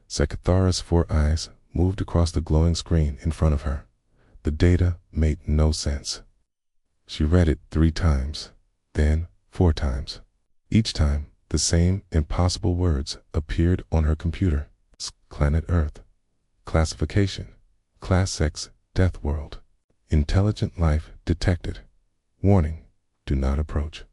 Sekithara's 4 eyes moved across the glowing screen in front of her. The data made no sense. She read it 3 times, then 4 times. Each time, the same impossible words appeared on her computer. Planet Earth. Classification. Class X, Deathworld. Intelligent life detected. Warning, do not approach.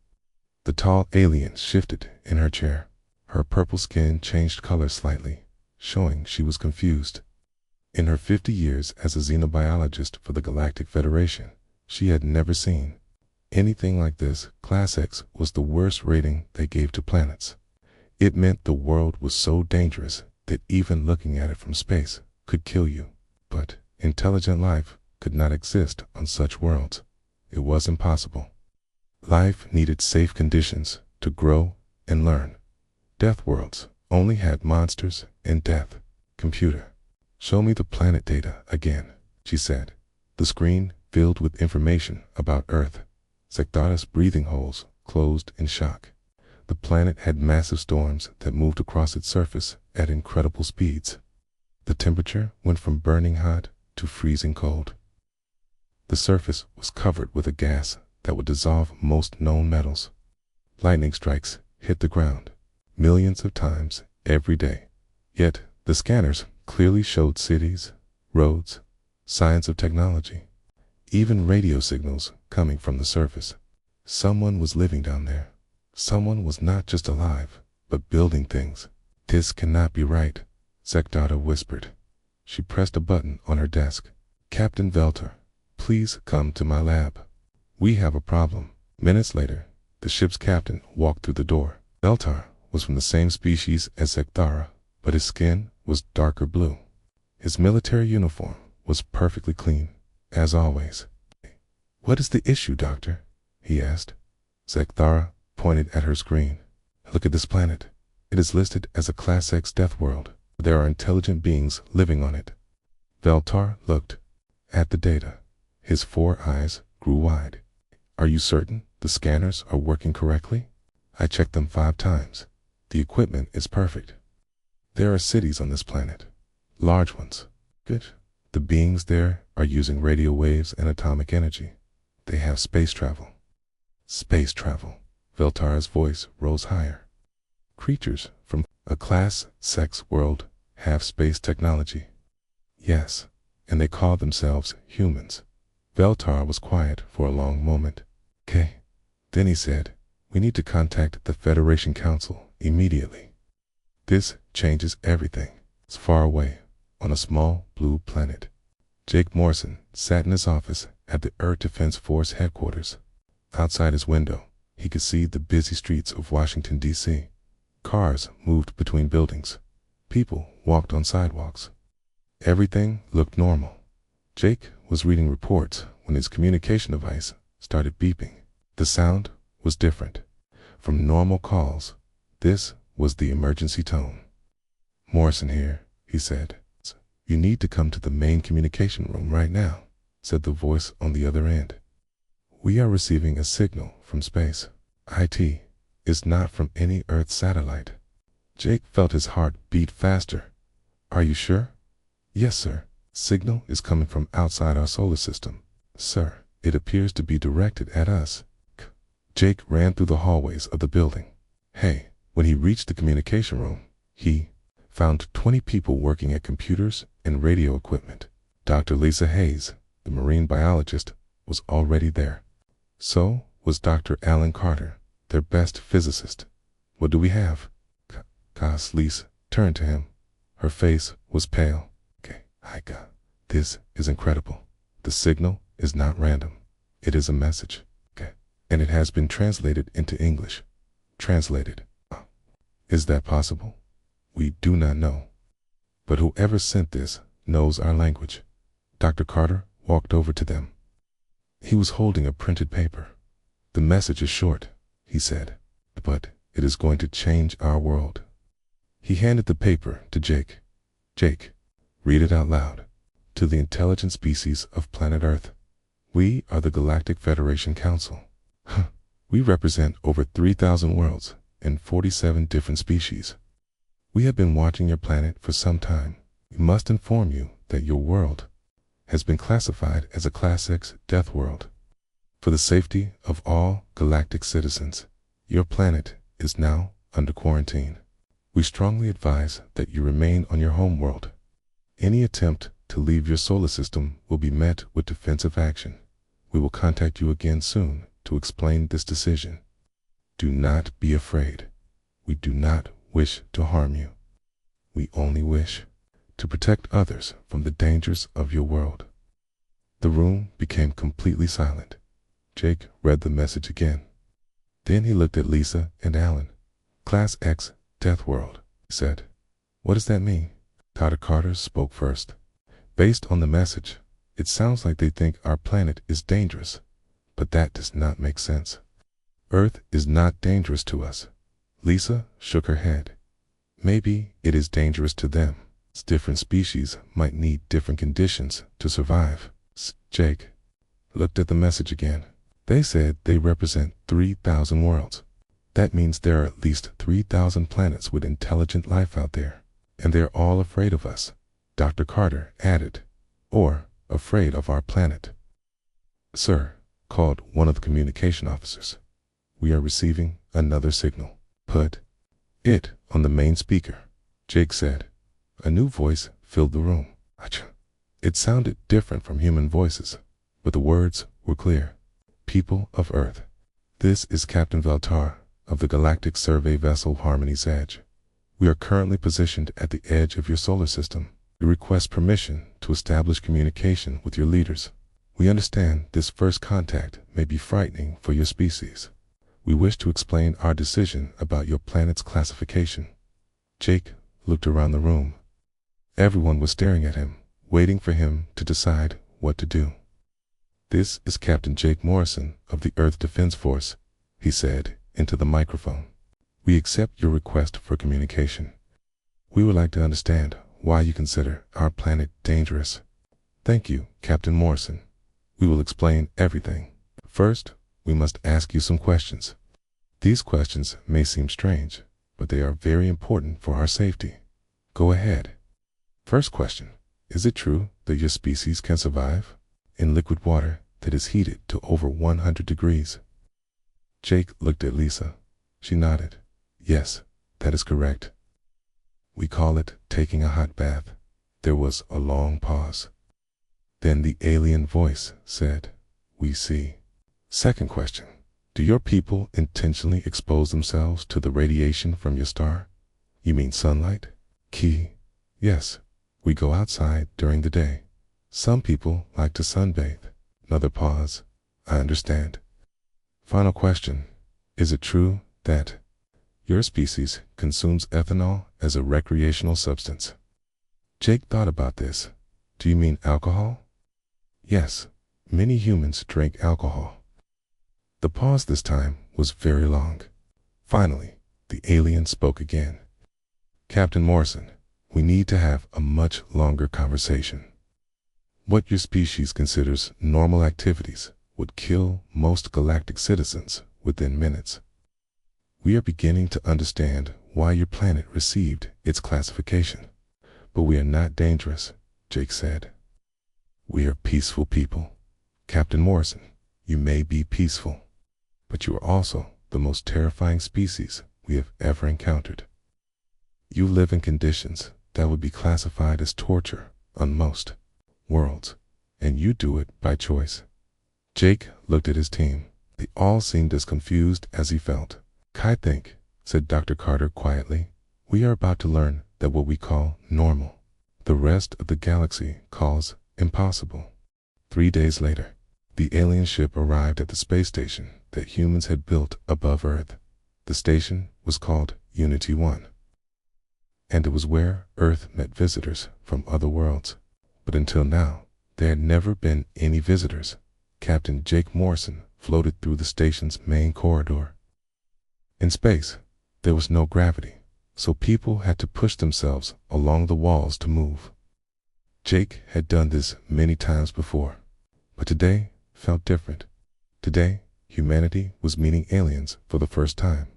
The tall alien shifted in her chair. Her purple skin changed color slightly, showing she was confused. In her 50 years as a xenobiologist for the Galactic Federation, she had never seen anything like this. Class X was the worst rating they gave to planets. It meant the world was so dangerous that even looking at it from space could kill you. But intelligent life could not exist on such worlds. It was impossible. Life needed safe conditions to grow and learn. Deathworlds only had monsters and death. Computer, show me the planet data again, she said. The screen filled with information about Earth. Sekithara's breathing holes closed in shock. The planet had massive storms that moved across its surface at incredible speeds. The temperature went from burning hot to freezing cold. The surface was covered with a gas that would dissolve most known metals. Lightning strikes hit the ground millions of times every day. Yet the scanners clearly showed cities, roads, signs of technology, even radio signals coming from the surface. Someone was living down there. Someone was not just alive, but building things. This cannot be right, Sekithara whispered. She pressed a button on her desk. Captain Veltar, please come to my lab. We have a problem. Minutes later, the ship's captain walked through the door. Veltar was from the same species as Sekithara, but his skin was darker blue. His military uniform was perfectly clean, as always. What is the issue, Doctor? He asked. Sekithara pointed at her screen. Look at this planet. It is listed as a Class X death world. There are intelligent beings living on it. Veltar looked at the data. His 4 eyes grew wide. Are you certain the scanners are working correctly? I checked them 5 times. The equipment is perfect. There are cities on this planet. Large ones. Good. The beings there are using radio waves and atomic energy. They have space travel. Space travel. Veltar's voice rose higher. Creatures from a Class X world have space technology. Yes, and they call themselves humans. Veltar was quiet for a long moment. Okay. Then he said, we need to contact the Federation Council immediately. This changes everything. It's far away, on a small blue planet. Jake Morrison sat in his office at the Earth Defense Force headquarters. Outside his window, he could see the busy streets of Washington, D.C. Cars moved between buildings. People walked on sidewalks. Everything looked normal. Jake was reading reports when his communication device started beeping. The sound was different. From normal calls, this was the emergency tone. Morrison here, he said. You need to come to the main communication room right now, said the voice on the other end. We are receiving a signal from space. IT is not from any Earth satellite. Jake felt his heart beat faster. Are you sure? Yes, sir. Signal is coming from outside our solar system. Sir, it appears to be directed at us. Jake ran through the hallways of the building. Hey, when he reached the communication room, he found 20 people working at computers and radio equipment. Dr. Lisa Hayes, the marine biologist, was already there. So was Dr. Alan Carter, their best physicist. What do we have? Lisa turned to him. Her face was pale. This is incredible. The signal is not random. It is a message. And it has been translated into English. Translated. Is that possible? We do not know. But whoever sent this knows our language. Dr. Carter walked over to them. He was holding a printed paper. The message is short, he said, but it is going to change our world. He handed the paper to Jake. Jake, read it out loud. To the intelligent species of planet Earth. We are the Galactic Federation Council. We represent over 3,000 worlds and 47 different species. We have been watching your planet for some time. We must inform you that your world has been classified as a Class X Deathworld. For the safety of all galactic citizens, your planet is now under quarantine. We strongly advise that you remain on your home world. Any attempt to leave your solar system will be met with defensive action. We will contact you again soon to explain this decision. Do not be afraid. We do not wish to harm you. We only wish to protect others from the dangers of your world. The room became completely silent. Jake read the message again. Then he looked at Lisa and Alan. Class X Deathworld, he said. What does that mean? Dr. Carter spoke first. Based on the message, it sounds like they think our planet is dangerous, but that does not make sense. Earth is not dangerous to us. Lisa shook her head. Maybe it is dangerous to them. Different species might need different conditions to survive. Jake looked at the message again. They said they represent 3,000 worlds. That means there are at least 3,000 planets with intelligent life out there. And they're all afraid of us, Dr. Carter added. Or afraid of our planet. Sir, called one of the communication officers. We are receiving another signal. Put it on the main speaker, Jake said. A new voice filled the room. It sounded different from human voices, but the words were clear. People of Earth, this is Captain Valtar of the Galactic Survey Vessel Harmony's Edge. We are currently positioned at the edge of your solar system. We request permission to establish communication with your leaders. We understand this first contact may be frightening for your species. We wish to explain our decision about your planet's classification. Jake looked around the room. Everyone was staring at him, waiting for him to decide what to do. This is Captain Jake Morrison of the Earth Defense Force, he said into the microphone. We accept your request for communication. We would like to understand why you consider our planet dangerous. Thank you, Captain Morrison. We will explain everything. First, we must ask you some questions. These questions may seem strange, but they are very important for our safety. Go ahead. First question. Is it true that your species can survive in liquid water that is heated to over 100 degrees? Jake looked at Lisa. She nodded. Yes, that is correct. We call it taking a hot bath. There was a long pause. Then the alien voice said, We see. Second question. Do your people intentionally expose themselves to the radiation from your star? You mean sunlight? Key. Yes. We go outside during the day. Some people like to sunbathe. Another pause. I understand. Final question. Is it true that your species consumes ethanol as a recreational substance? Jake thought about this. Do you mean alcohol? Yes. Many humans drink alcohol. The pause this time was very long. Finally, the alien spoke again. Captain Morrison, we need to have a much longer conversation. What your species considers normal activities would kill most galactic citizens within minutes. We are beginning to understand why your planet received its classification. But we are not dangerous, Jake said. We are peaceful people. Captain Morrison, you may be peaceful, but you are also the most terrifying species we have ever encountered. You live in conditions that would be classified as torture on most worlds, and you do it by choice. Jake looked at his team. They all seemed as confused as he felt. I think, said Dr. Carter quietly, we are about to learn that what we call normal, the rest of the galaxy calls impossible. 3 days later, the alien ship arrived at the space station that humans had built above Earth. The station was called Unity 1. And it was where Earth met visitors from other worlds. But until now, there had never been any visitors. Captain Jake Morrison floated through the station's main corridor. In space, there was no gravity, so people had to push themselves along the walls to move. Jake had done this many times before, but today felt different. Today, humanity was meeting aliens for the first time.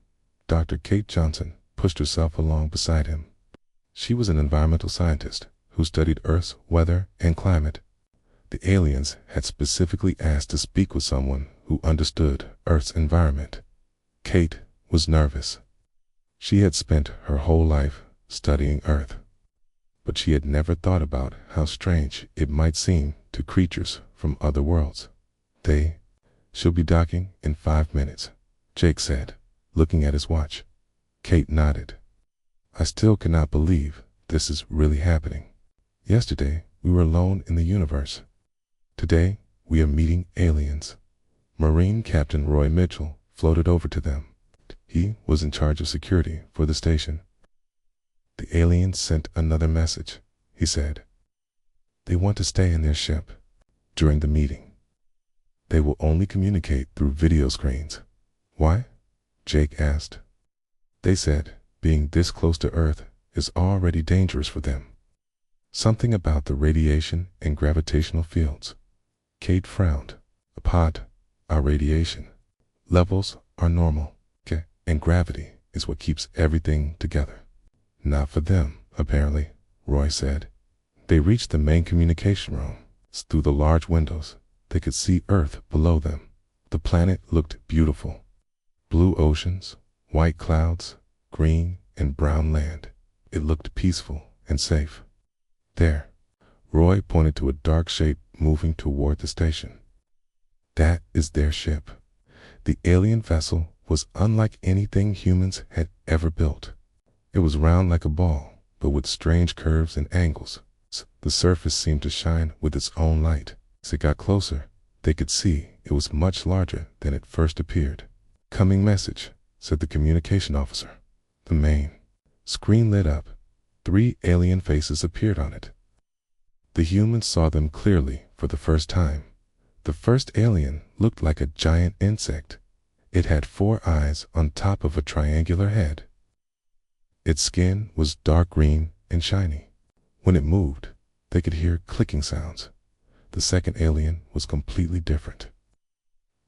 Dr. Kate Johnson pushed herself along beside him. She was an environmental scientist who studied Earth's weather and climate. The aliens had specifically asked to speak with someone who understood Earth's environment. Kate was nervous. She had spent her whole life studying Earth, but she had never thought about how strange it might seem to creatures from other worlds. She'll be docking in 5 minutes, Jake said, looking at his watch. Kate nodded. I still cannot believe this is really happening. Yesterday, we were alone in the universe. Today, we are meeting aliens. Marine Captain Roy Mitchell floated over to them. He was in charge of security for the station. The aliens sent another message, he said. They want to stay in their ship during the meeting. They will only communicate through video screens. Why? Jake asked. They said being this close to Earth is already dangerous for them. Something about the radiation and gravitational fields. Kate frowned. Our radiation levels are normal, and gravity is what keeps everything together. Not for them, apparently, Roy said. They reached the main communication room. Through the large windows, they could see Earth below them. The planet looked beautiful. Blue oceans, white clouds, green and brown land. It looked peaceful and safe. There, Roy pointed to a dark shape moving toward the station. That is their ship. The alien vessel was unlike anything humans had ever built. It was round like a ball, but with strange curves and angles. The surface seemed to shine with its own light. As it got closer, they could see it was much larger than it first appeared. Coming message, said the communication officer. The main screen lit up. 3 alien faces appeared on it. The humans saw them clearly for the first time. The first alien looked like a giant insect. It had 4 eyes on top of a triangular head. Its skin was dark green and shiny. When it moved, they could hear clicking sounds. The second alien was completely different.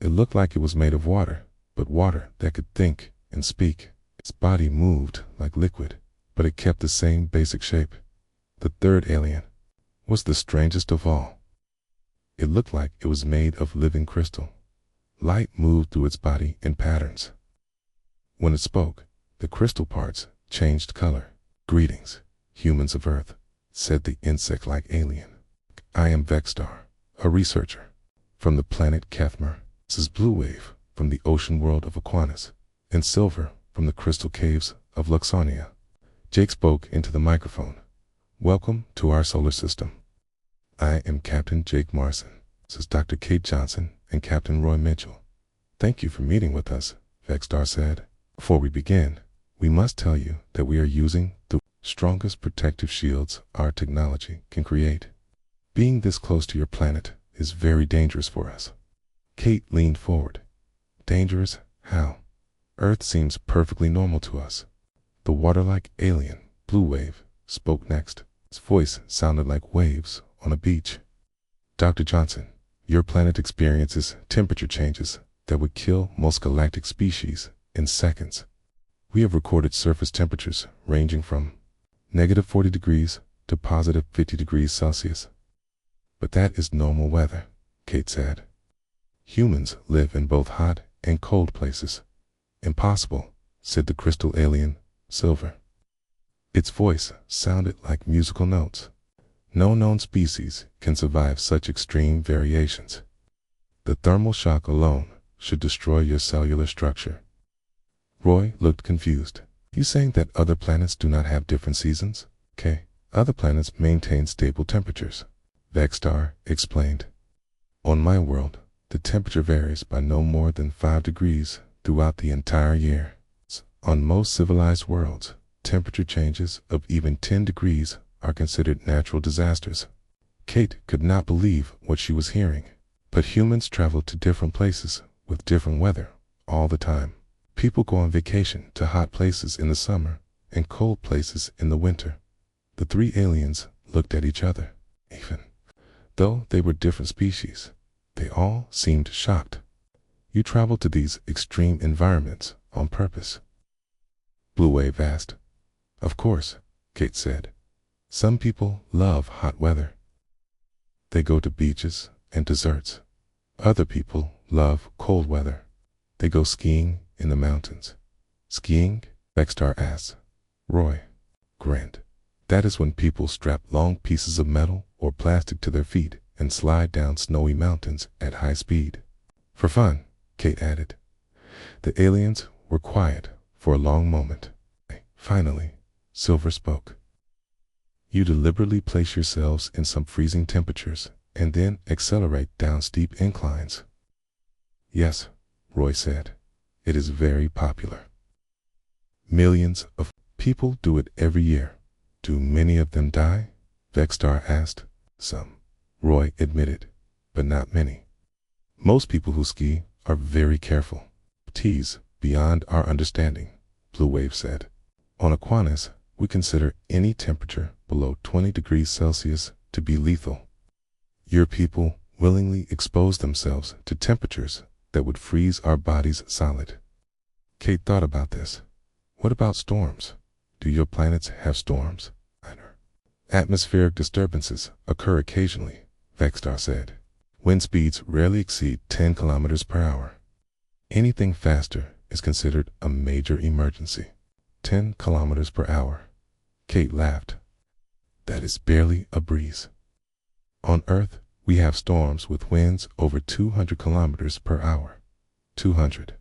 It looked like it was made of water, but water that could think and speak. Its body moved like liquid, but it kept the same basic shape. The third alien was the strangest of all. It looked like it was made of living crystal. Light moved through its body in patterns. When it spoke, the crystal parts changed color. Greetings, humans of Earth, said the insect-like alien. I am Vexstar, a researcher from the planet Kethmer. This is Blue Wave from the ocean world of Aquanus, and Silver from the crystal caves of Luxonia. Jake spoke into the microphone. Welcome to our solar system. I am Captain Jake Marson, says Dr. Kate Johnson and Captain Roy Mitchell. Thank you for meeting with us, Vexstar said. Before we begin, we must tell you that we are using the strongest protective shields our technology can create. Being this close to your planet is very dangerous for us. Kate leaned forward. Dangerous? How? Earth seems perfectly normal to us. The water-like alien, Blue Wave, spoke next. His voice sounded like waves on a beach. Dr. Johnson, your planet experiences temperature changes that would kill most galactic species in seconds. We have recorded surface temperatures ranging from -40 degrees to +50 degrees Celsius. But that is normal weather, Kate said. Humans live in both hot and cold places. Impossible, said the crystal alien, Silver. Its voice sounded like musical notes. No known species can survive such extreme variations. The thermal shock alone should destroy your cellular structure. Roy looked confused. You saying that other planets do not have different seasons? Other planets maintain stable temperatures, Vexstar explained. On my world, the temperature varies by no more than 5 degrees throughout the entire year. On most civilized worlds, temperature changes of even 10 degrees are considered natural disasters. Kate could not believe what she was hearing. But humans travel to different places with different weather all the time. People go on vacation to hot places in the summer and cold places in the winter. The 3 aliens looked at each other. Even though they were different species, they all seemed shocked. You travel to these extreme environments on purpose? Blue Wave asked. Of course, Kate said. Some people love hot weather. They go to beaches and deserts. Other people love cold weather. They go skiing in the mountains. Skiing? Vexstar asked. Roy grinned. That is when people strap long pieces of metal or plastic to their feet and slide down snowy mountains at high speed. For fun, Kate added. The aliens were quiet for a long moment. Finally, Silver spoke. You deliberately place yourselves in some freezing temperatures and then accelerate down steep inclines. Yes, Roy said. It is very popular. Millions of people do it every year. Do many of them die? Vexstar asked. Some, Roy admitted, but not many. Most people who ski are very careful. Tease beyond our understanding, Blue Wave said. On Aquinas, we consider any temperature below 20 degrees Celsius to be lethal. Your people willingly expose themselves to temperatures that would freeze our bodies solid. Kate thought about this. What about storms? Do your planets have storms? Atmospheric disturbances occur occasionally, Vexstar said. Wind speeds rarely exceed 10 kilometers per hour. Anything faster is considered a major emergency. 10 kilometers per hour. Kate laughed. That is barely a breeze. On Earth, we have storms with winds over 200 kilometers per hour. 200.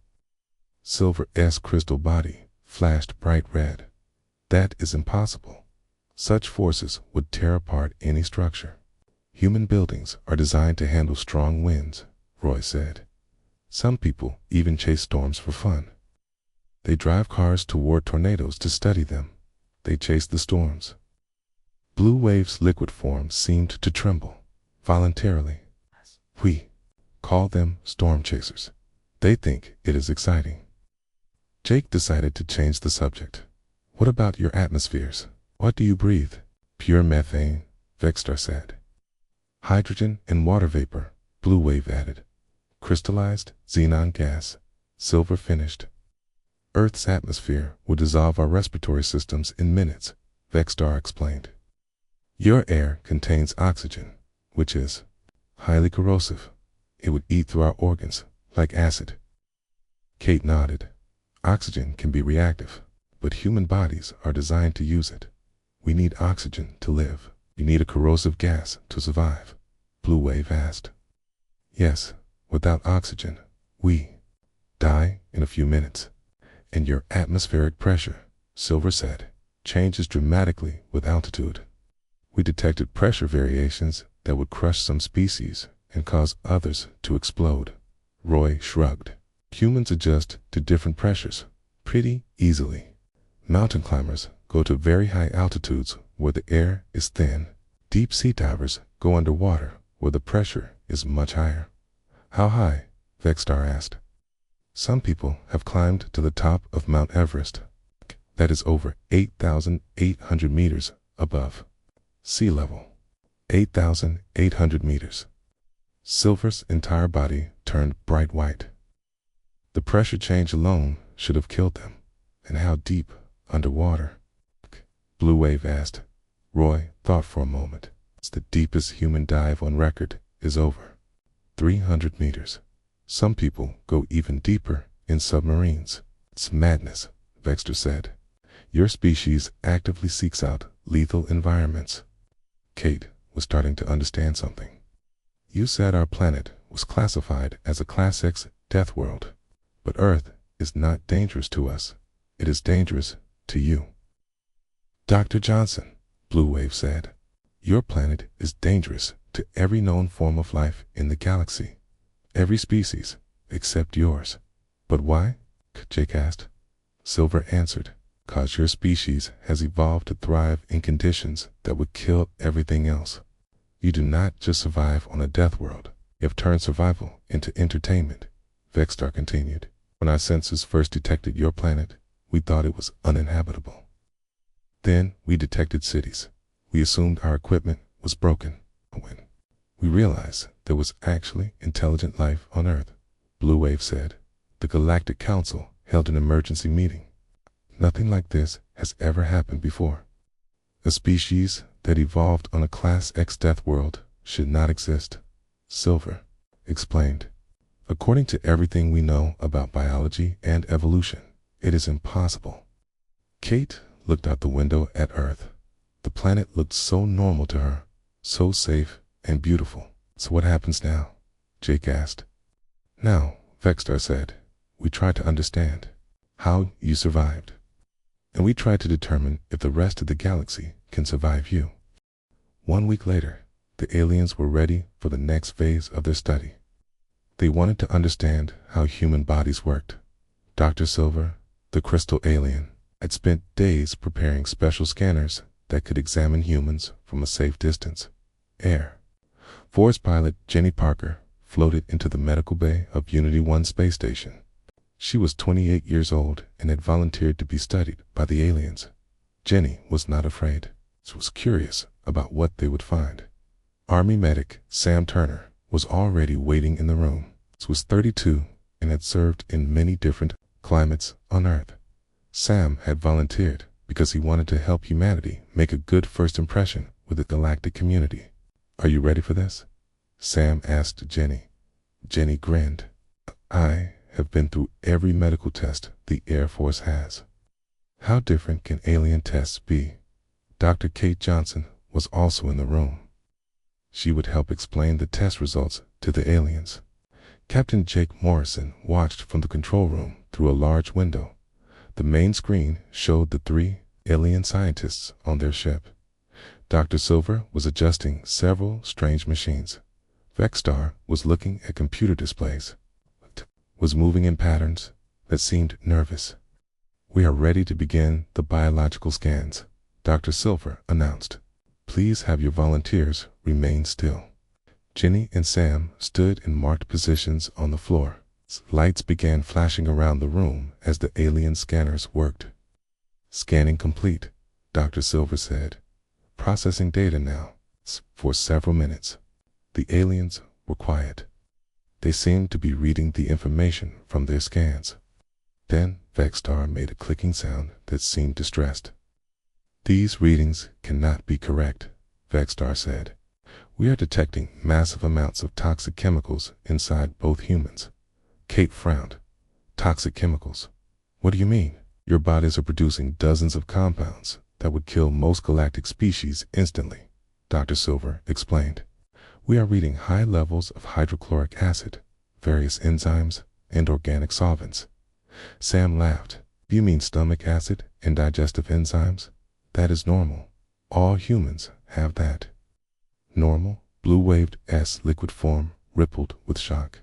Silver's crystal body flashed bright red. That is impossible. Such forces would tear apart any structure. Human buildings are designed to handle strong winds, Roy said. Some people even chase storms for fun. They drive cars toward tornadoes to study them. They chase the storms. Blue Wave's liquid form seemed to tremble, voluntarily. We call them storm chasers. They think it is exciting. Jake decided to change the subject. What about your atmospheres? What do you breathe? Pure methane, Vexstar said. Hydrogen and water vapor, Blue Wave added. Crystallized xenon gas, Silver finished. Earth's atmosphere would dissolve our respiratory systems in minutes, Vexstar explained. Your air contains oxygen, which is highly corrosive. It would eat through our organs, like acid. Kate nodded. Oxygen can be reactive, but human bodies are designed to use it. We need oxygen to live. You need a corrosive gas to survive, Blue Wave asked. Yes, without oxygen, we die in a few minutes. And your atmospheric pressure, Silver said, changes dramatically with altitude. We detected pressure variations that would crush some species and cause others to explode. Roy shrugged. Humans adjust to different pressures pretty easily. Mountain climbers go to very high altitudes where the air is thin. Deep sea divers go underwater where the pressure is much higher. How high? Vexstar asked. Some people have climbed to the top of Mount Everest. That is over 8,800 meters above sea level. 8,800 meters. Silver's entire body turned bright white. The pressure change alone should have killed them. And how deep underwater? Blue Wave asked. Roy thought for a moment. The deepest human dive on record is over 300 meters. Some people go even deeper in submarines. It's madness, Vexstar said. Your species actively seeks out lethal environments. Kate was starting to understand something. You said our planet was classified as a Class X Deathworld, but Earth is not dangerous to us. It is dangerous to you. Dr. Johnson, Blue Wave said, your planet is dangerous to every known form of life in the galaxy. Every species, except yours. But why? Jake asked. Silver answered, 'Cause your species has evolved to thrive in conditions that would kill everything else. You do not just survive on a death world. You have turned survival into entertainment, Vexstar continued. When our sensors first detected your planet, we thought it was uninhabitable. Then we detected cities. We assumed our equipment was broken. When we realized there was actually intelligent life on Earth, Blue Wave said. The Galactic Council held an emergency meeting. Nothing like this has ever happened before. A species that evolved on a Class X Deathworld should not exist, Silver explained. According to everything we know about biology and evolution, it is impossible. Kate looked out the window at Earth. The planet looked so normal to her, so safe and beautiful. So what happens now? Jake asked. Now, Vexstar said, we tried to understand how you survived. And we tried to determine if the rest of the galaxy can survive you. 1 week later, the aliens were ready for the next phase of their study. They wanted to understand how human bodies worked. Dr. Silver, the crystal alien, had spent days preparing special scanners that could examine humans from a safe distance. Air Force pilot Jenny Parker floated into the medical bay of Unity 1 space station. She was 28 years old and had volunteered to be studied by the aliens. Jenny was not afraid. She was curious about what they would find. Army medic Sam Turner was already waiting in the room. He was 32 and had served in many different climates on Earth. Sam had volunteered because he wanted to help humanity make a good first impression with the galactic community. Are you ready for this? Sam asked Jenny. Jenny grinned. I have been through every medical test the Air Force has. How different can alien tests be? Dr. Kate Johnson was also in the room. She would help explain the test results to the aliens. Captain Jake Morrison watched from the control room through a large window. The main screen showed the 3 alien scientists on their ship. Dr. Silver was adjusting several strange machines. Vexstar was looking at computer displays, was moving in patterns that seemed nervous. We are ready to begin the biological scans, Dr. Silver announced. Please have your volunteers remain still. Jenny and Sam stood in marked positions on the floor. Lights began flashing around the room as the alien scanners worked. Scanning complete, Dr. Silver said. Processing data now. For several minutes, the aliens were quiet. They seemed to be reading the information from their scans. Then Vexstar made a clicking sound that seemed distressed. These readings cannot be correct, Vexstar said. We are detecting massive amounts of toxic chemicals inside both humans. Kate frowned. Toxic chemicals? What do you mean? Your bodies are producing dozens of compounds that would kill most galactic species instantly, Dr. Silver explained. We are reading high levels of hydrochloric acid, various enzymes, and organic solvents. Sam laughed. You mean stomach acid and digestive enzymes? That is normal. All humans have that. Normal, blue-waved S liquid form rippled with shock.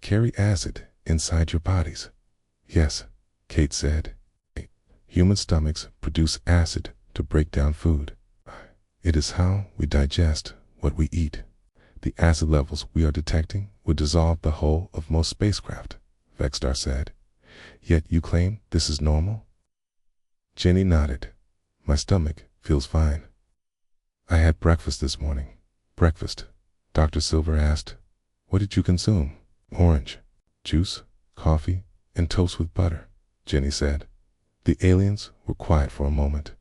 Carry acid inside your bodies. Yes, Kate said. Human stomachs produce acid to break down food. It is how we digest what we eat. The acid levels we are detecting would dissolve the hull of most spacecraft, Vexstar said. Yet you claim this is normal? Jenny nodded. My stomach feels fine. I had breakfast this morning. Breakfast? Dr. Silver asked. What did you consume? Orange, juice, coffee, and toast with butter, Jenny said. The aliens were quiet for a moment.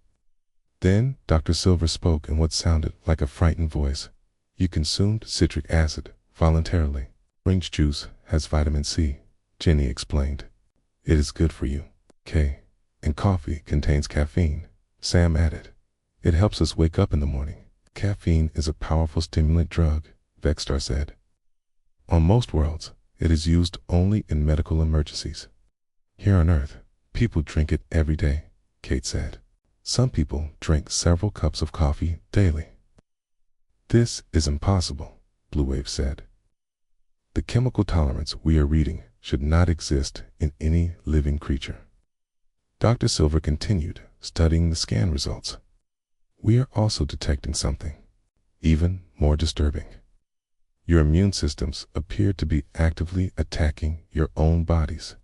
Then Dr. Silver spoke in what sounded like a frightened voice. You consumed citric acid voluntarily. Orange juice has vitamin C, Jenny explained. It is good for you. And coffee contains caffeine, Sam added. It helps us wake up in the morning. Caffeine is a powerful stimulant drug, Vexstar said. On most worlds, it is used only in medical emergencies. Here on Earth, people drink it every day, Kate said. Some people drink several cups of coffee daily. This is impossible, Blue Wave said. The chemical tolerance we are reading should not exist in any living creature. Dr. Silver continued, studying the scan results. We are also detecting something even more disturbing. Your immune systems appear to be actively attacking your own bodies.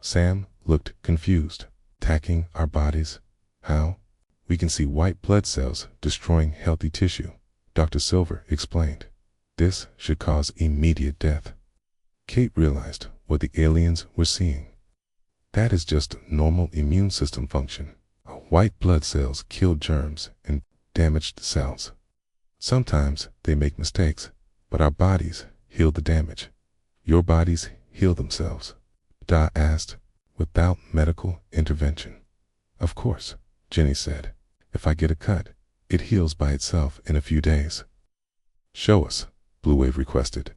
Sam looked confused. Attacking our bodies? How? We can see white blood cells destroying healthy tissue, Dr. Silver explained. This should cause immediate death. Kate realized what the aliens were seeing. That is just normal immune system function. White blood cells kill germs and damage the cells. Sometimes they make mistakes, but our bodies heal the damage. Your bodies heal themselves, Da asked, without medical intervention. Of course, Jenny said. If I get a cut, it heals by itself in a few days. Show us, Blue Wave requested.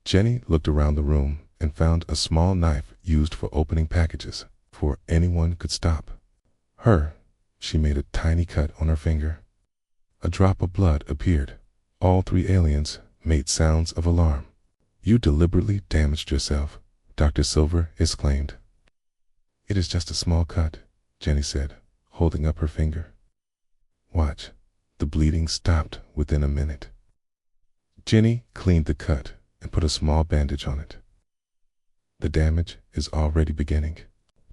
Jenny looked around the room and found a small knife used for opening packages, before anyone could stop her. She made a tiny cut on her finger. A drop of blood appeared. All three aliens made sounds of alarm. You deliberately damaged yourself, Dr. Silver exclaimed. It is just a small cut, Jenny said, holding up her finger. Watch. The bleeding stopped within a minute. Jenny cleaned the cut and put a small bandage on it. The damage is already beginning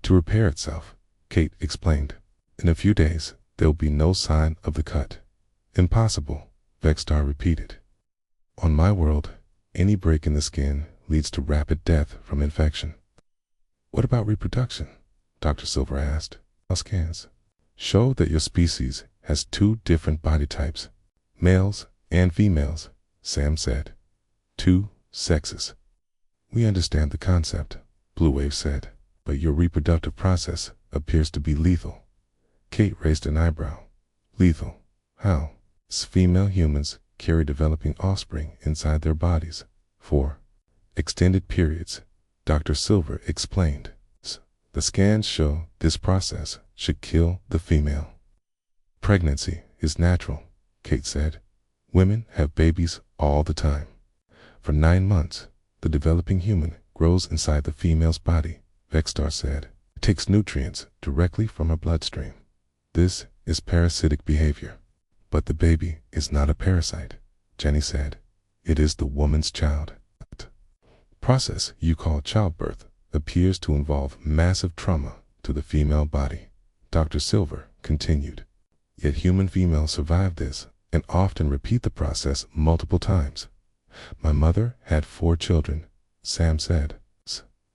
to repair itself, Kate explained. In a few days, there will be no sign of the cut. Impossible, Vexstar repeated. On my world, any break in the skin leads to rapid death from infection. What about reproduction? Dr. Silver asked. Our scans show that your species has two different body types, males and females, Sam said. Two sexes. We understand the concept, Blue Wave said, but your reproductive process appears to be lethal. Kate raised an eyebrow. Lethal? How? Female humans carry developing offspring inside their bodies for extended periods, Dr. Silver explained. The scans show this process should kill the female. Pregnancy is natural, Kate said. Women have babies all the time. For 9 months, the developing human grows inside the female's body, Vexstar said. It takes nutrients directly from her bloodstream. This is parasitic behavior. But the baby is not a parasite, Jenny said. It is the woman's child. The process you call childbirth appears to involve massive trauma to the female body, Dr. Silver continued. Yet human females survive this and often repeat the process multiple times. My mother had 4 children, Sam said.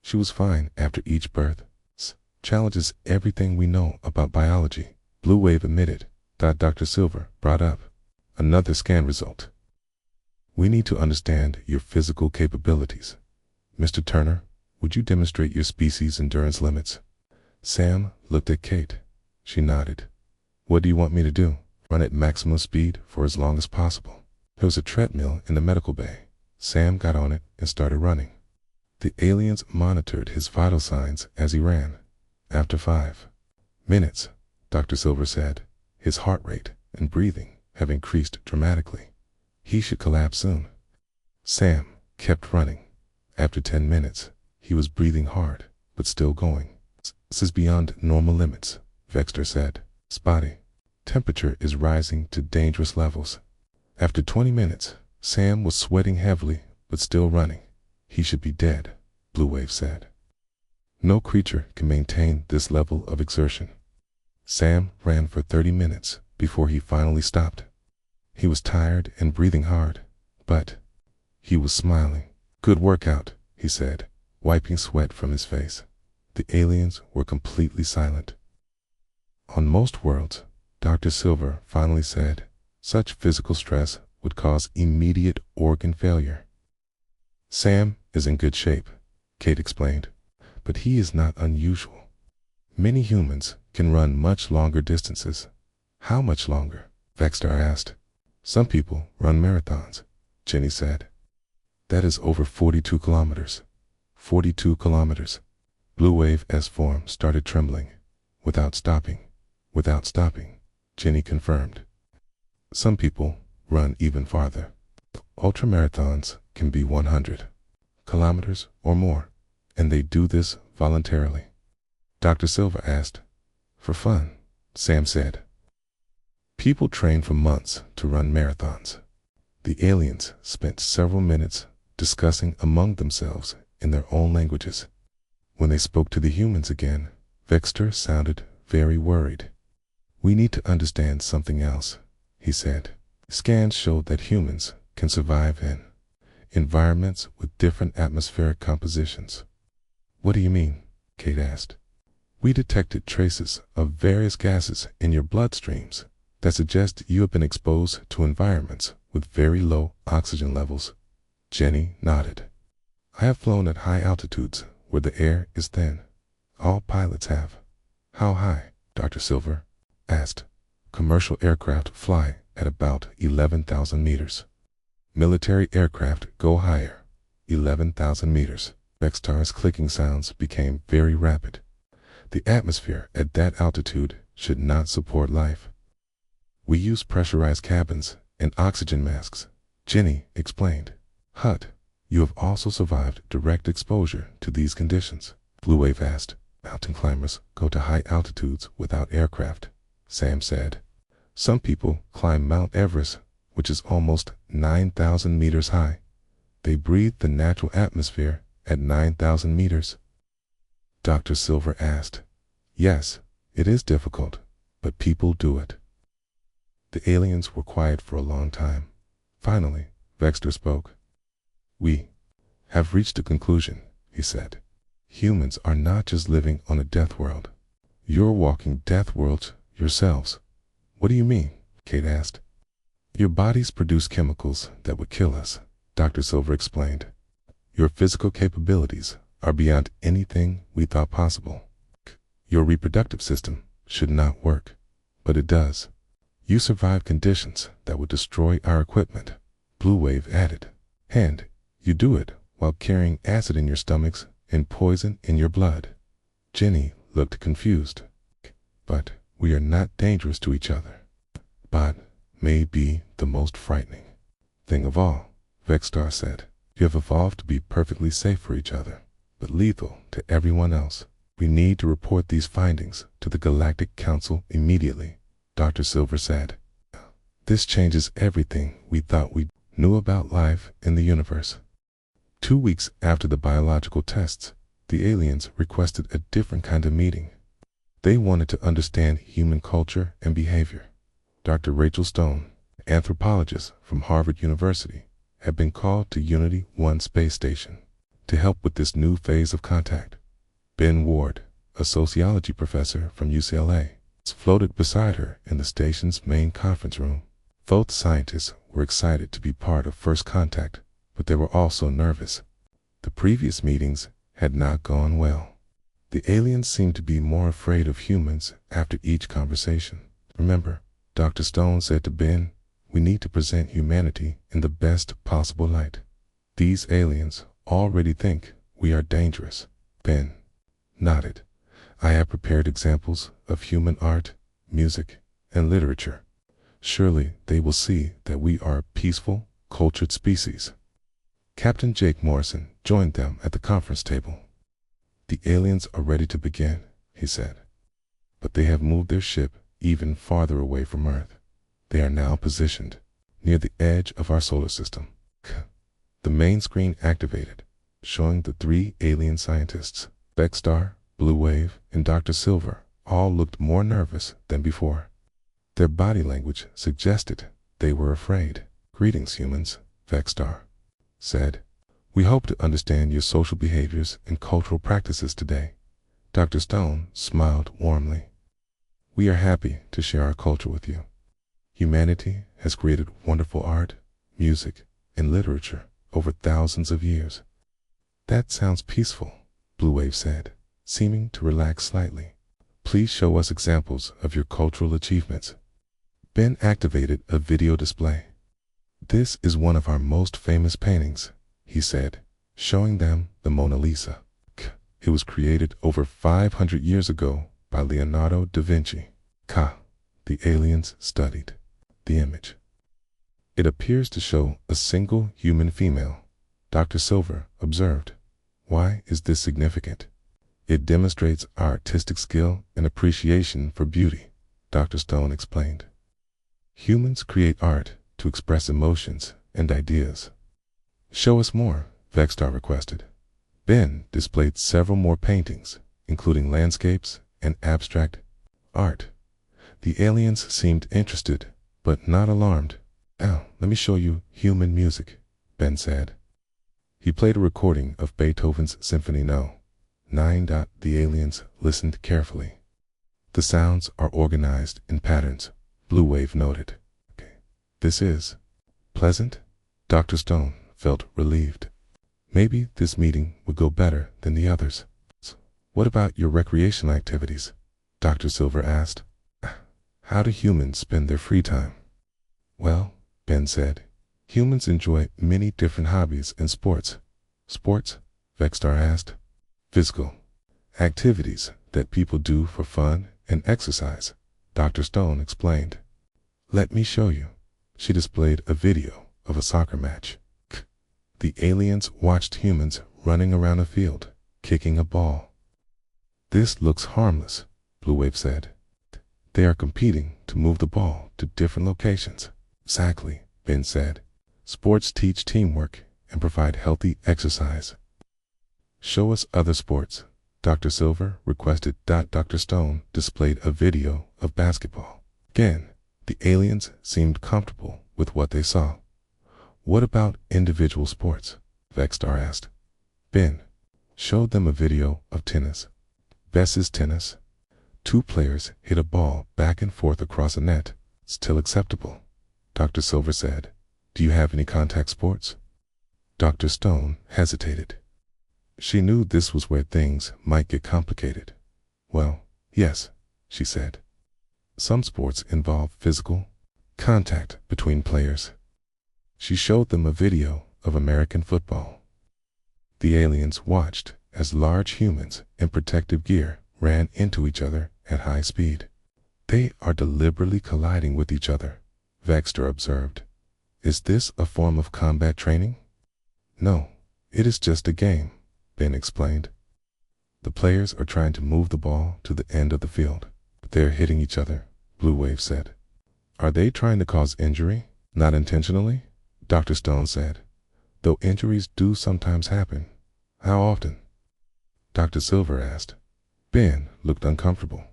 She was fine after each birth. Challenges everything we know about biology, Blue Wave admitted. Dr. Silver brought up another scan result. We need to understand your physical capabilities. Mr. Turner, would you demonstrate your species' endurance limits? Sam looked at Kate. She nodded. What do you want me to do? Run at maximum speed for as long as possible. There was a treadmill in the medical bay. Sam got on it and started running. The aliens monitored his vital signs as he ran. After 5 minutes, Dr. Silver said, his heart rate and breathing have increased dramatically. He should collapse soon. Sam kept running. After 10 minutes, he was breathing hard, but still going. This is beyond normal limits, Vexter said. Spotty. Temperature is rising to dangerous levels. After 20 minutes, Sam was sweating heavily, but still running. He should be dead, Blue Wave said. No creature can maintain this level of exertion. Sam ran for 30 minutes before he finally stopped. He was tired and breathing hard, but he was smiling. Good workout, he said, wiping sweat from his face. The aliens were completely silent. On most worlds, Dr. Silver finally said, such physical stress would cause immediate organ failure. Sam is in good shape, Kate explained, but he is not unusual. Many humans can run much longer distances. How much longer? Vexstar asked. Some people run marathons, Jenny said. That is over 42 kilometers. 42 kilometers. Blue Wave S form started trembling. Without stopping, Jenny confirmed. Some people run even farther. Ultramarathons can be 100 kilometers or more, and they do this voluntarily. Dr. Silver asked. For fun, Sam said. People train for months to run marathons. The aliens spent several minutes discussing among themselves in their own languages. When they spoke to the humans again, Vexter sounded very worried. We need to understand something else, he said. Scans showed that humans can survive in environments with different atmospheric compositions. What do you mean? Kate asked. We detected traces of various gases in your bloodstreams that suggest you have been exposed to environments with very low oxygen levels. Jenny nodded. I have flown at high altitudes where the air is thin. All pilots have. How high? Dr. Silver asked. Commercial aircraft fly at about 11,000 meters. Military aircraft go higher, 11,000 meters. Vextar's clicking sounds became very rapid. The atmosphere at that altitude should not support life. We use pressurized cabins and oxygen masks, Jenny explained. Hut, you have also survived direct exposure to these conditions. Blue Wave asked. Mountain climbers go to high altitudes without aircraft, Sam said. Some people climb Mount Everest, which is almost 9,000 meters high. They breathe the natural atmosphere at 9,000 meters. Dr. Silver asked. Yes, it is difficult, but people do it. The aliens were quiet for a long time. Finally, Vexter spoke. We have reached a conclusion, he said. Humans are not just living on a death world. You're walking death worlds yourselves. What do you mean? Kate asked. Your bodies produce chemicals that would kill us, Dr. Silver explained. Your physical capabilities are beyond anything we thought possible. Your reproductive system should not work, but it does. You survive conditions that would destroy our equipment, Blue Wave added. And you do it while carrying acid in your stomachs and poison in your blood. Jenny looked confused. But we are not dangerous to each other. But may be the most frightening thing of all, Vextar said. You have evolved to be perfectly safe for each other, but lethal to everyone else. We need to report these findings to the Galactic Council immediately, Dr. Silver said. This changes everything we thought we knew about life in the universe. 2 weeks after the biological tests, the aliens requested a different kind of meeting. They wanted to understand human culture and behavior. Dr. Rachel Stone, anthropologist from Harvard University, had been called to Unity 1 space station to help with this new phase of contact. Ben Ward, a sociology professor from UCLA, floated beside her in the station's main conference room. Both scientists were excited to be part of first contact, but they were also nervous. The previous meetings had not gone well. The aliens seemed to be more afraid of humans after each conversation. Remember, Dr. Stone said to Ben, we need to present humanity in the best possible light. These aliens already think we are dangerous. Ben nodded. I have prepared examples of human art, music, and literature. Surely they will see that we are a peaceful, cultured species. Captain Jake Morrison joined them at the conference table. The aliens are ready to begin, he said. But they have moved their ship even farther away from Earth. They are now positioned near the edge of our solar system. The main screen activated, showing the 3 alien scientists, Vextar, Blue Wave, and Dr. Silver, all looked more nervous than before. Their body language suggested they were afraid. Greetings, humans, Vextar said. We hope to understand your social behaviors and cultural practices today. Dr. Stone smiled warmly. We are happy to share our culture with you. Humanity has created wonderful art, music, and literature over thousands of years. That sounds peaceful, Blue Wave said, seeming to relax slightly. Please show us examples of your cultural achievements. Ben activated a video display. This is one of our most famous paintings, he said, showing them the Mona Lisa. It was created over 500 years ago by Leonardo da Vinci. The aliens studied the image. It appears to show a single human female, Dr. Silver observed. Why is this significant? It demonstrates our artistic skill and appreciation for beauty, Dr. Stone explained. Humans create art to express emotions and ideas. Show us more, Vextar requested. Ben displayed several more paintings, including landscapes and abstract art. The aliens seemed interested, but not alarmed. Now, let me show you human music, Ben said. He played a recording of Beethoven's Symphony No. 9. The aliens listened carefully. The sounds are organized in patterns, Blue Wave noted. Okay. This is pleasant. Dr. Stone felt relieved. Maybe this meeting would go better than the others. What about your recreational activities? Dr. Silver asked. How do humans spend their free time? Well, Ben said, humans enjoy many different hobbies and sports. Sports? Vexstar asked. Physical activities that people do for fun and exercise, Dr. Stone explained. Let me show you. She displayed a video of a soccer match. The aliens watched humans running around a field, kicking a ball. This looks harmless, Blue Wave said. They are competing to move the ball to different locations. Exactly, Ben said. Sports teach teamwork and provide healthy exercise. Show us other sports, Dr. Silver requested. Dr. Stone displayed a video of basketball. Again, the aliens seemed comfortable with what they saw. What about individual sports? Vexstar asked. Ben showed them a video of tennis. Bess's tennis. 2 players hit a ball back and forth across a net. Still acceptable, Dr. Silver said. Do you have any contact sports? Dr. Stone hesitated. She knew this was where things might get complicated. Well, yes, she said. Some sports involve physical contact between players. She showed them a video of American football. The aliens watched as large humans in protective gear ran into each other at high speed. They are deliberately colliding with each other, Vexter observed. Is this a form of combat training? No, it is just a game, Ben explained. The players are trying to move the ball to the end of the field, but they're hitting each other, Blue Wave said. Are they trying to cause injury? Not intentionally, Dr. Stone said, though injuries do sometimes happen. How often? Dr. Silver asked. Ben looked uncomfortable.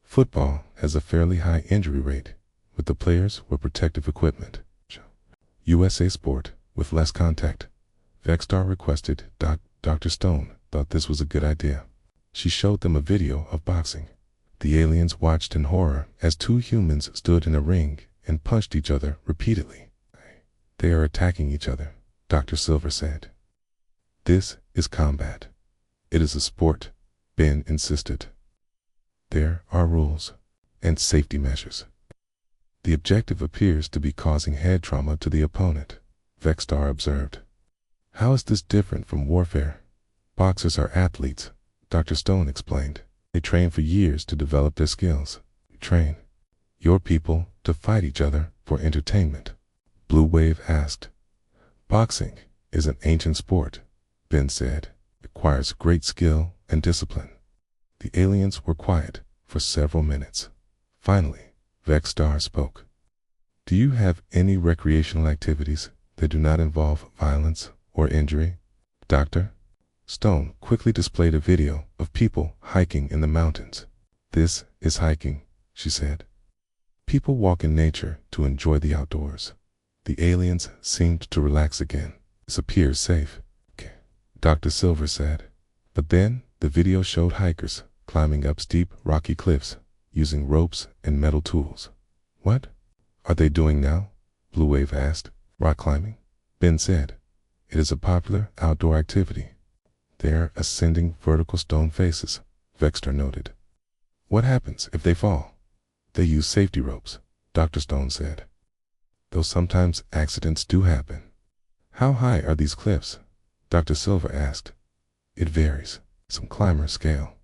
Football has a fairly high injury rate, with the players with protective equipment. USA sport with less contact. Vexstar requested. Dr. Stone thought this was a good idea. She showed them a video of boxing. The aliens watched in horror as 2 humans stood in a ring and punched each other repeatedly. They are attacking each other, Dr. Silver said. This is combat. It is a sport, Ben insisted. There are rules and safety measures. The objective appears to be causing head trauma to the opponent, Vexstar observed. How is this different from warfare? Boxers are athletes, Dr. Stone explained. They train for years to develop their skills. You train your people to fight each other for entertainment, Blue Wave asked. Boxing is an ancient sport, Ben said. It requires great skill and discipline. The aliens were quiet for several minutes. Finally, Vexstar spoke. Do you have any recreational activities that do not involve violence or injury? Dr. Stone quickly displayed a video of people hiking in the mountains. This is hiking, she said. People walk in nature to enjoy the outdoors. The aliens seemed to relax again. This appears safe, Dr. Silver said. But then the video showed hikers climbing up steep rocky cliffs using ropes and metal tools. What are they doing now? Blue Wave asked. Rock climbing? Ben said. It is a popular outdoor activity. They are ascending vertical stone faces, Vexter noted. What happens if they fall? They use safety ropes, Dr. Stone said. Though sometimes accidents do happen. How high are these cliffs? Dr. Silver asked. It varies. Some climbers scale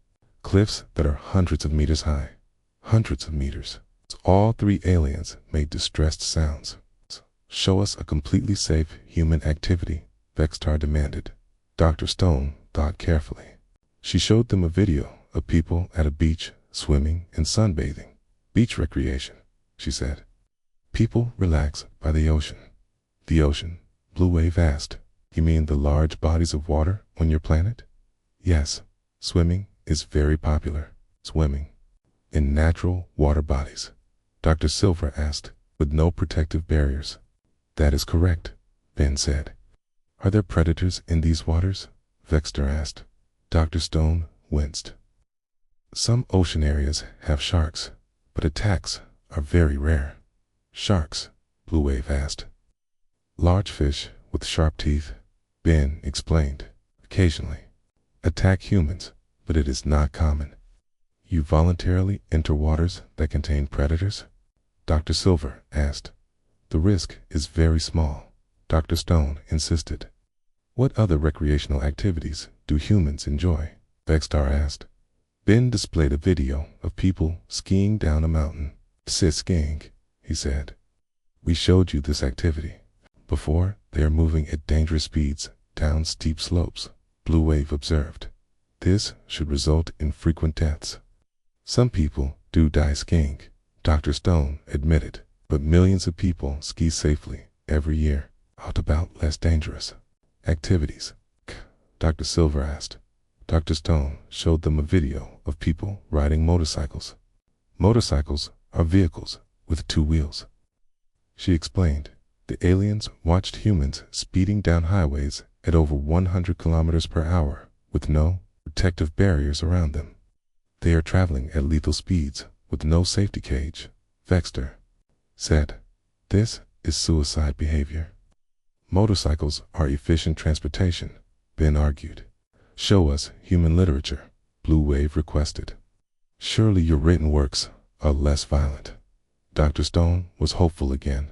cliffs that are hundreds of meters high. Hundreds of meters. All 3 aliens made distressed sounds. Show us a completely safe human activity, Vextar demanded. Dr. Stone thought carefully. She showed them a video of people at a beach swimming and sunbathing. Beach recreation, she said. People relax by the ocean. The ocean? Blue Wave asked. You mean the large bodies of water on your planet? Yes, swimming is very popular. Swimming in natural water bodies, Dr. Silver asked, with no protective barriers. That is correct, Ben said. Are there predators in these waters? Vexter asked. Dr. Stone winced. Some ocean areas have sharks, but attacks are very rare. Sharks? Blue Wave asked. Large fish with sharp teeth, Ben explained. Occasionally attack humans, but it is not common. You voluntarily enter waters that contain predators? Dr. Silver asked. The risk is very small, Dr. Stone insisted. What other recreational activities do humans enjoy? Vexstar asked. Ben displayed a video of people skiing down a mountain. Skiing, he said. We showed you this activity before. They are moving at dangerous speeds down steep slopes, Blue Wave observed. This should result in frequent deaths. Some people do die skiing, Dr. Stone admitted, but millions of people ski safely every year. How about less dangerous activities? Dr. Silver asked. Dr. Stone showed them a video of people riding motorcycles. Motorcycles are vehicles with two wheels. She explained. The aliens watched humans speeding down highways at over 100 kilometers per hour with no protective barriers around them. They are traveling at lethal speeds with no safety cage, Vexter said. This is suicide behavior. Motorcycles are efficient transportation, Ben argued. Show us human literature, Blue Wave requested. Surely your written works are less violent. Dr. Stone was hopeful again.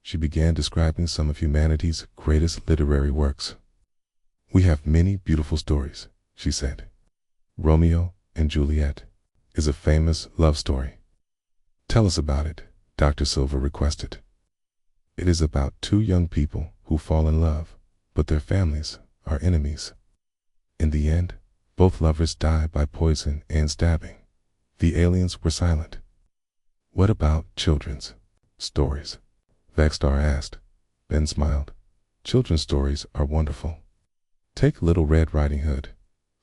She began describing some of humanity's greatest literary works. We have many beautiful stories, she said. Romeo and Juliet is a famous love story. Tell us about it, Dr. Silver requested. It is about two young people who fall in love, but their families are enemies. In the end, both lovers die by poison and stabbing. The aliens were silent. What about children's stories? Vexstar asked. Ben smiled. Children's stories are wonderful. Take Little Red Riding Hood.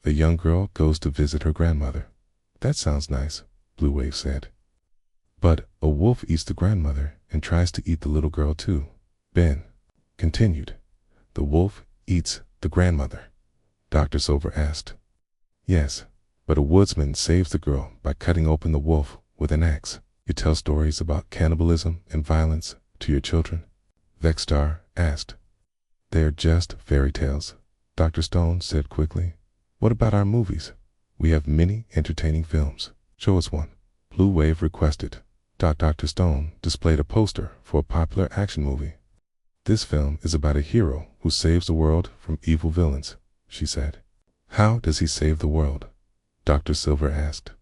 The young girl goes to visit her grandmother. That sounds nice, Blue Wave said. But a wolf eats the grandmother and tries to eat the little girl too. Ben continued. The wolf eats the grandmother, Dr. Silver asked. Yes, but a woodsman saves the girl by cutting open the wolf with an axe. You tell stories about cannibalism and violence to your children? Vexstar asked. They're just fairy tales, Dr. Stone said quickly. What about our movies? We have many entertaining films. Show us one, Blue Wave requested. Dr. Stone displayed a poster for a popular action movie. This film is about a hero who saves the world from evil villains, she said. How does he save the world? Dr. Silver asked.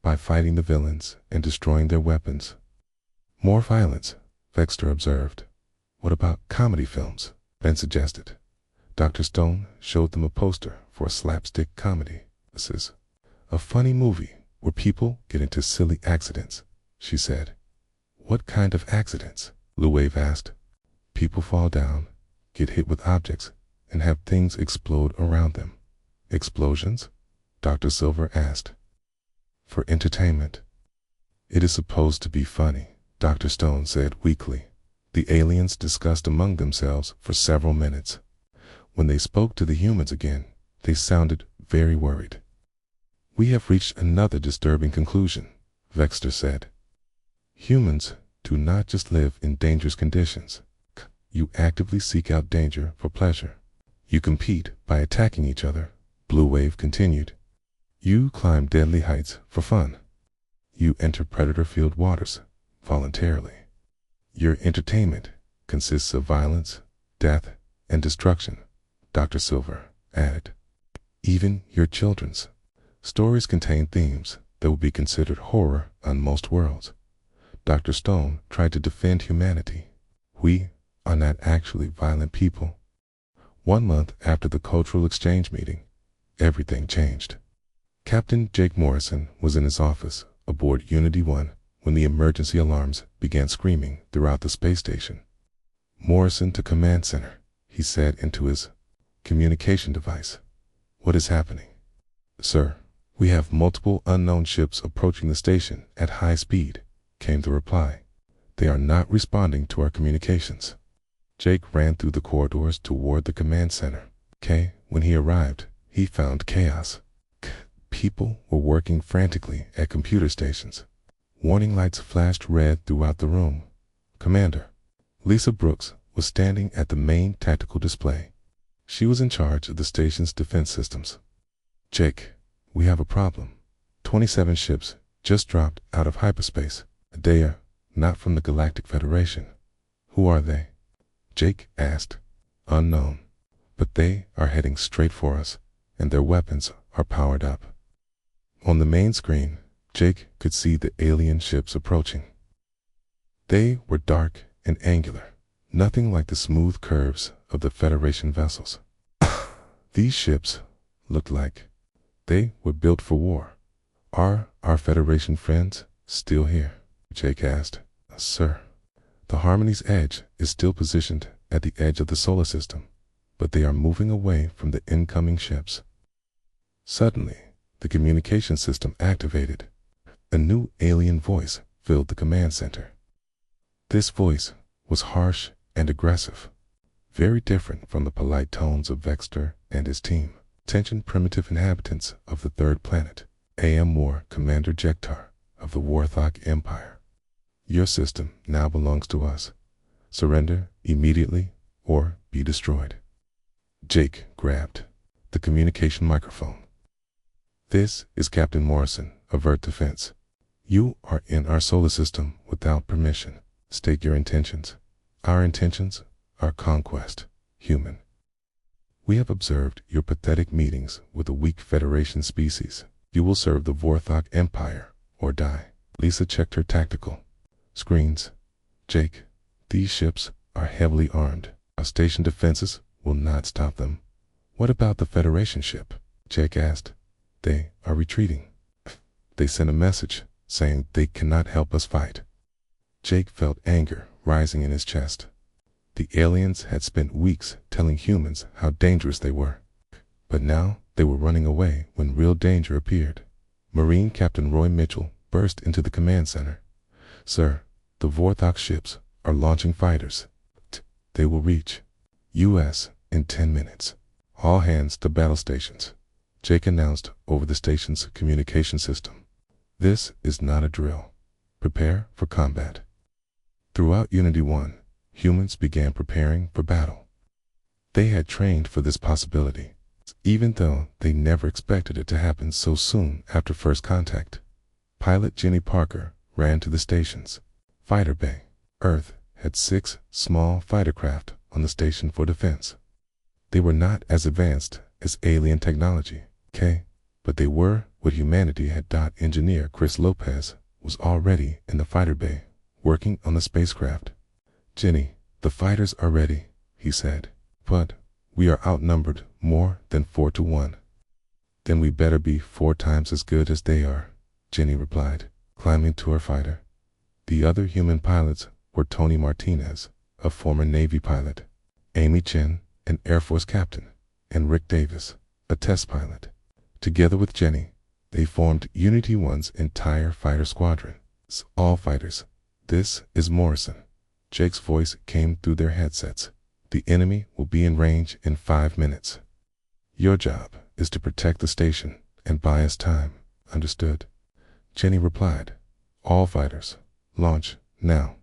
By fighting the villains and destroying their weapons. More violence, Vexter observed. What about comedy films? Ben suggested. Dr. Stone showed them a poster for a slapstick comedy. This is a funny movie where people get into silly accidents, she said. What kind of accidents? Blue Wave asked. People fall down, get hit with objects, and have things explode around them. Explosions? Dr. Silver asked. For entertainment. It is supposed to be funny, Dr. Stone said weakly. The aliens discussed among themselves for several minutes. When they spoke to the humans again, they sounded very worried. We have reached another disturbing conclusion, Vexter said. Humans do not just live in dangerous conditions. You actively seek out danger for pleasure. You compete by attacking each other, Blue Wave continued. You climb deadly heights for fun. You enter predator-filled waters voluntarily. Your entertainment consists of violence, death, and destruction, Dr. Silver added. Even your children's stories contain themes that would be considered horror on most worlds. Dr. Stone tried to defend humanity. We are not actually violent people. 1 month after the cultural exchange meeting, everything changed. Captain Jake Morrison was in his office aboard Unity 1 when the emergency alarms began screaming throughout the space station. Morrison to Command Center, he said into his communication device. What is happening? Sir, we have multiple unknown ships approaching the station at high speed, came the reply. They are not responding to our communications. Jake ran through the corridors toward the command center. When he arrived, he found chaos. People were working frantically at computer stations. Warning lights flashed red throughout the room. Commander Lisa Brooks was standing at the main tactical display. She was in charge of the station's defense systems. Jake, we have a problem. 27 ships just dropped out of hyperspace. They are not from the Galactic Federation. Who are they? Jake asked. Unknown. But they are heading straight for us, and their weapons are powered up. On the main screen, Jake could see the alien ships approaching. They were dark and angular, nothing like the smooth curves of the Federation vessels. These ships looked like they were built for war. Are our Federation friends still here? Jake asked. Sir, the Harmony's edge is still positioned at the edge of the solar system, but they are moving away from the incoming ships. Suddenly, the communication system activated. A new alien voice filled the command center. This voice was harsh and aggressive, very different from the polite tones of Vexter and his team. Attention, primitive inhabitants of the third planet. A.M. War Commander Jektar of the Warthog Empire. Your system now belongs to us. Surrender immediately or be destroyed. Jake grabbed the communication microphone. This is Captain Morrison of Earth Defense. You are in our solar system without permission. State your intentions. Our intentions are conquest, human. We have observed your pathetic meetings with a weak Federation species. You will serve the Vorthok Empire or die. Lisa checked her tactical screens. Jake, these ships are heavily armed. Our station defenses will not stop them. What about the Federation ship? Jake asked. They are retreating. They sent a message saying they cannot help us fight. Jake felt anger rising in his chest. The aliens had spent weeks telling humans how dangerous they were, but now they were running away when real danger appeared. Marine Captain Roy Mitchell burst into the command center. Sir, the Vorthok ships are launching fighters. They will reach U.S. in 10 minutes. All hands to battle stations. Jake announced over the station's communication system. This is not a drill. Prepare for combat. Throughout Unity 1, humans began preparing for battle. They had trained for this possibility, even though they never expected it to happen so soon after first contact. Pilot Jenny Parker ran to the station's fighter bay. Earth had 6 small fighter craft on the station for defense. They were not as advanced as alien technology, but they were what humanity had. Engineer Chris Lopez was already in the fighter bay, working on the spacecraft. Jenny, the fighters are ready, he said, but we are outnumbered more than 4 to 1. Then we better be 4 times as good as they are, Jenny replied, climbing to her fighter. The other human pilots were Tony Martinez, a former Navy pilot, Amy Chen, an Air Force captain, and Rick Davis, a test pilot. Together with Jenny, they formed Unity 1's entire fighter squadron. All fighters. This is Morrison. Jake's voice came through their headsets. The enemy will be in range in 5 minutes. Your job is to protect the station and buy us time. Understood? Jenny replied. All fighters, launch now.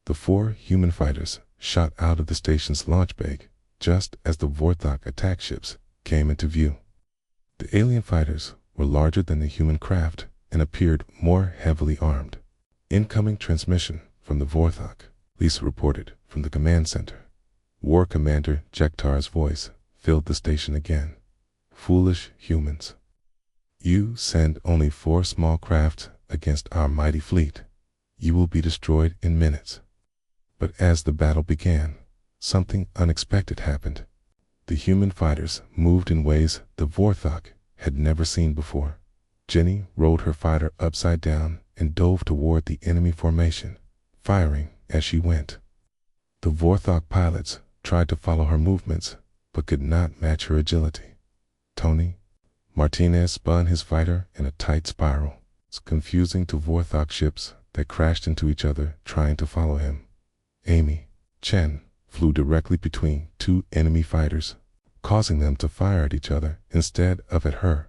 The 4 human fighters shot out of the station's launch bay just as the Vorthok attack ships came into view. The alien fighters were larger than the human craft and appeared more heavily armed. Incoming transmission from the Vorthok, Lisa reported from the command center. War Commander Jektar's voice filled the station again. Foolish humans. You send only 4 small craft against our mighty fleet. You will be destroyed in minutes. But as the battle began, something unexpected happened. The human fighters moved in ways the Vorthok had never seen before. Jenny rolled her fighter upside down and dove toward the enemy formation, firing as she went. The Vorthok pilots tried to follow her movements, but could not match her agility. Tony Martinez spun his fighter in a tight spiral, confusing to Vorthok ships that crashed into each other trying to follow him. Amy Chen flew directly between 2 enemy fighters, causing them to fire at each other instead of at her.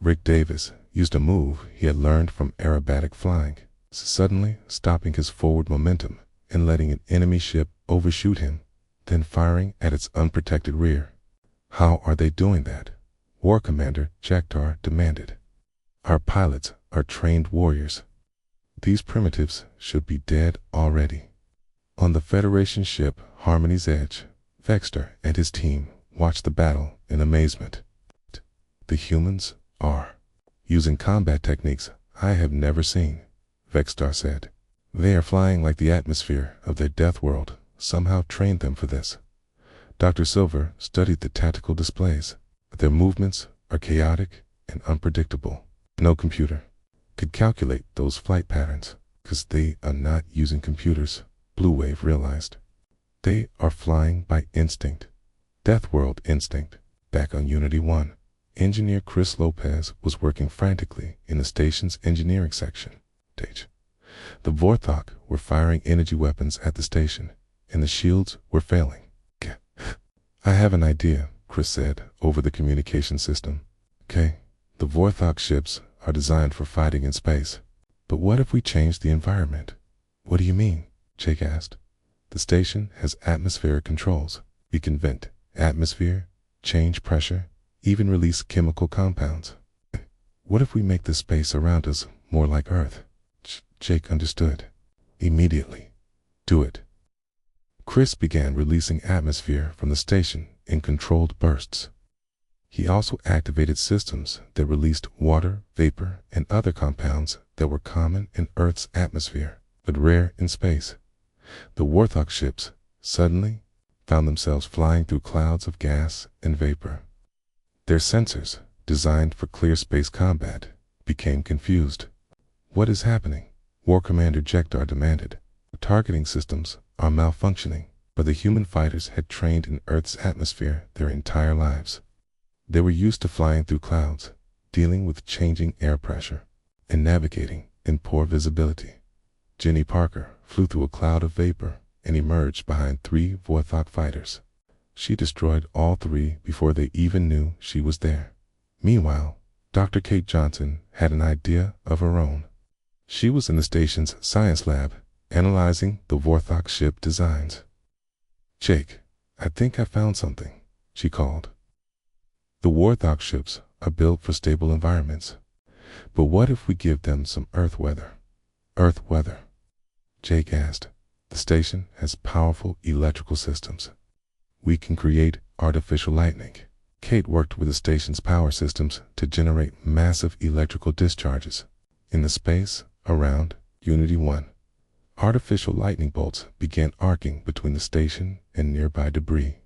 Rick Davis used a move he had learned from aerobatic flying, suddenly stopping his forward momentum and letting an enemy ship overshoot him, then firing at its unprotected rear. How are they doing that? War Commander Jektar demanded. Our pilots are trained warriors. These primitives should be dead already. On the Federation ship Harmony's Edge, Vexter and his team watched the battle in amazement. The humans are using combat techniques I have never seen, Vexter said. They are flying like the atmosphere of their Deathworld somehow trained them for this. Dr. Silver studied the tactical displays. Their movements are chaotic and unpredictable. No computer could calculate those flight patterns because they are not using computers, Blue Wave realized. They are flying by instinct. Deathworld instinct. Back on Unity 1, engineer Chris Lopez was working frantically in the station's engineering section. The Vorthok were firing energy weapons at the station, and the shields were failing. I have an idea, Chris said over the communication system. The Vorthok ships are designed for fighting in space. But what if we change the environment? What do you mean? Jake asked. The station has atmospheric controls. We can vent atmosphere, change pressure, even release chemical compounds. What if we make the space around us more like Earth? Jake understood. Immediately. Do it. Chris began releasing atmosphere from the station in controlled bursts. He also activated systems that released water, vapor, and other compounds that were common in Earth's atmosphere, but rare in space. The Vorthok ships suddenly found themselves flying through clouds of gas and vapor. Their sensors, designed for clear space combat, became confused. What is happening? War Commander Jektar demanded. The targeting systems are malfunctioning, but the human fighters had trained in Earth's atmosphere their entire lives. They were used to flying through clouds, dealing with changing air pressure, and navigating in poor visibility. Jenny Parker flew through a cloud of vapor and emerged behind 3 Vorthok fighters. She destroyed all 3 before they even knew she was there. Meanwhile, Dr. Kate Johnson had an idea of her own. She was in the station's science lab, analyzing the Vorthok ship designs. Jake, I think I found something, she called. The Vorthok ships are built for stable environments. But what if we give them some Earth weather? Earth weather? Jake asked. The station has powerful electrical systems. We can create artificial lightning. Kate worked with the station's power systems to generate massive electrical discharges in the space around Unity 1. Artificial lightning bolts began arcing between the station and nearby debris.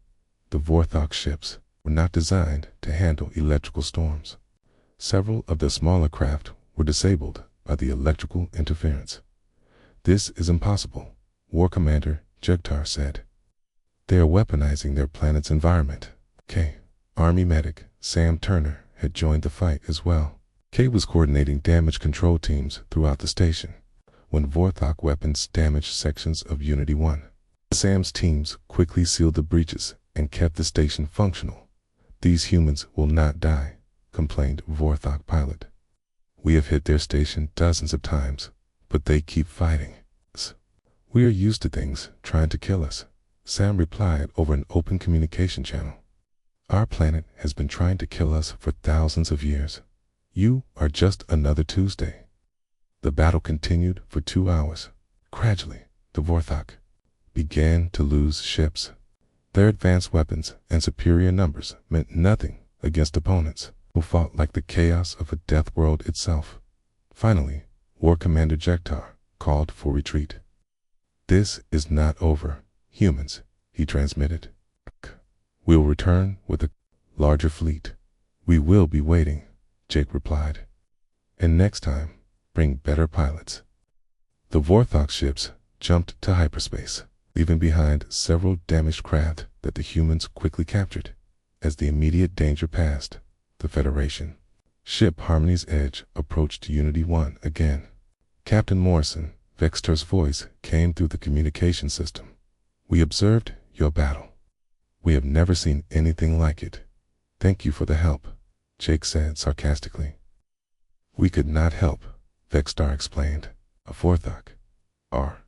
The Vorthok ships were not designed to handle electrical storms. Several of the smaller craft were disabled by the electrical interference. This is impossible, War Commander Jektar said. They are weaponizing their planet's environment. Army medic Sam Turner had joined the fight as well. Kay was coordinating damage control teams throughout the station when Vorthok weapons damaged sections of Unity 1. Sam's teams quickly sealed the breaches and kept the station functional. These humans will not die, complained Vorthok pilot. We have hit their station dozens of times, but they keep fighting. We are used to things trying to kill us, Sam replied over an open communication channel. Our planet has been trying to kill us for thousands of years. You are just another Tuesday. The battle continued for 2 hours. Gradually, the Vorthok began to lose ships. Their advanced weapons and superior numbers meant nothing against opponents who fought like the chaos of a death world itself. Finally, War Commander Jektar called for retreat. This is not over, humans, he transmitted. We will return with a larger fleet. We will be waiting, Jake replied. And next time, bring better pilots. The Vorthok ships jumped to hyperspace, leaving behind several damaged craft that the humans quickly captured. As the immediate danger passed, the Federation ship Harmony's Edge approached Unity 1 again. Captain Morrison, Vexter's voice came through the communication system. We observed your battle. We have never seen anything like it. Thank you for the help, Jake said sarcastically. We could not help, Vexstar explained. A Forthok are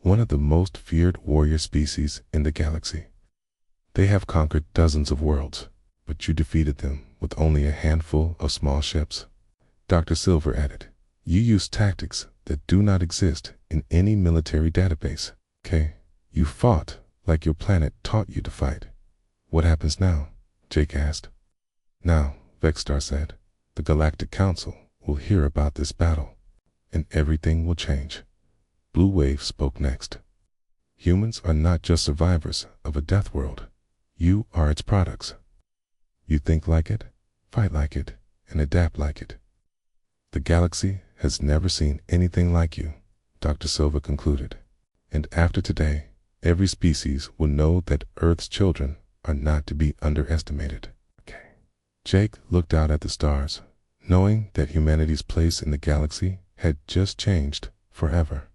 one of the most feared warrior species in the galaxy. They have conquered dozens of worlds, but you defeated them with only a handful of small ships. Dr. Silver added, you used tactics that do not exist in any military database. Okay, you fought like your planet taught you to fight. What happens now? Jake asked. Now, Vexstar said, the Galactic Council will hear about this battle, and everything will change. Blue Wave spoke next. Humans are not just survivors of a death world. You are its products. You think like it, fight like it, and adapt like it. The galaxy has never seen anything like you, Dr. Silva concluded. And after today, every species will know that Earth's children are not to be underestimated. Okay. Jake looked out at the stars, knowing that humanity's place in the galaxy had just changed forever.